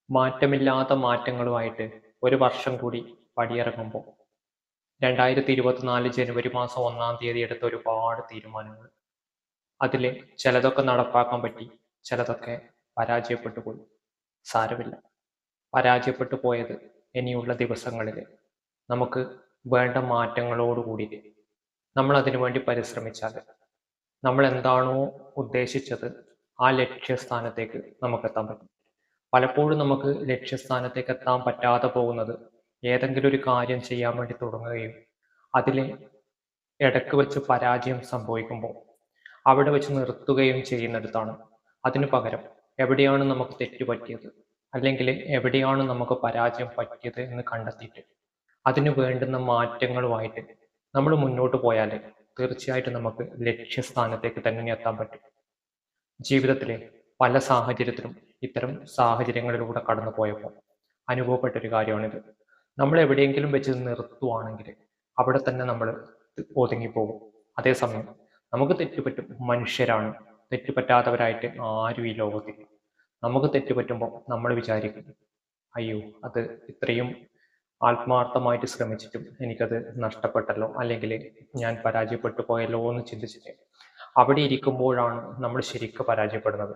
മാറ്റമില്ലാത്ത മാറ്റങ്ങളുമായിട്ട് ഒരു വർഷം കൂടി പടിയിറങ്ങുമ്പോൾ 2024 ജനുവരി മാസം 1-ാം തീയതി എടുത്ത ഒരുപാട് തീരുമാനങ്ങൾ. അതിൽ ചിലതൊക്കെ നടപ്പാക്കാൻ പറ്റി, ചിലതൊക്കെ പരാജയപ്പെട്ടു പോയി. സാരമില്ല. പരാജയപ്പെട്ടു പോയത് ഇനിയുള്ള ദിവസങ്ങളിൽ നമുക്ക് വേണ്ട മാറ്റങ്ങളോടുകൂടി നമ്മൾ അതിനു വേണ്ടി പരിശ്രമിച്ചാൽ നമ്മൾ എന്താണോ ഉദ്ദേശിച്ചത് ആ ലക്ഷ്യസ്ഥാനത്തേക്ക് നമുക്ക് എത്താൻ പറ്റും. പലപ്പോഴും നമുക്ക് ലക്ഷ്യസ്ഥാനത്തേക്ക് എത്താൻ പറ്റാതെ പോകുന്നത് ഏതെങ്കിലും ഒരു കാര്യം ചെയ്യാൻ വേണ്ടി തുടങ്ങുകയും അതിൽ ഇടക്ക് വെച്ച് പരാജയം സംഭവിക്കുമ്പോൾ അവിടെ വെച്ച് നിർത്തുകയും ചെയ്യുന്നിടത്താണ്. അതിനു പകരം എവിടെയാണ് നമുക്ക് തെറ്റുപറ്റിയത്, അല്ലെങ്കിൽ എവിടെയാണ് നമുക്ക് പരാജയം പറ്റിയത് എന്ന് കണ്ടെത്തിയിട്ട് അതിന് വേണ്ടുന്ന മാറ്റങ്ങളുമായിട്ട് നമ്മൾ മുന്നോട്ട് പോയാൽ തീർച്ചയായിട്ടും നമുക്ക് ലക്ഷ്യസ്ഥാനത്തേക്ക് തന്നെ എത്താൻ പറ്റും. ജീവിതത്തിലെ പല സാഹചര്യത്തിലും ഇത്തരം സാഹചര്യങ്ങളിലൂടെ കടന്നു പോയപ്പോൾ അനുഭവപ്പെട്ട ഒരു കാര്യമാണിത്. നമ്മൾ എവിടെയെങ്കിലും വെച്ച് നിർത്തുവാണെങ്കിൽ അവിടെ തന്നെ നമ്മൾ ഒതുങ്ങിപ്പോകും. അതേസമയം നമുക്ക് തെറ്റുപറ്റും, മനുഷ്യരാണ്, തെറ്റുപറ്റാത്തവരായിട്ട് ആരും ഈ ലോകത്തില്ല. നമുക്ക് തെറ്റുപറ്റുമ്പോൾ നമ്മൾ വിചാരിക്കും, അയ്യോ അത് ഇത്രയും ആത്മാർത്ഥമായിട്ട് ശ്രമിച്ചിട്ടും എനിക്കത് നഷ്ടപ്പെട്ടല്ലോ, അല്ലെങ്കിൽ ഞാൻ പരാജയപ്പെട്ടു പോയല്ലോ എന്ന് ചിന്തിച്ചിട്ട് അവിടെ ഇരിക്കുമ്പോഴാണ് നമ്മൾ ശരിക്കും പരാജയപ്പെടുന്നത്.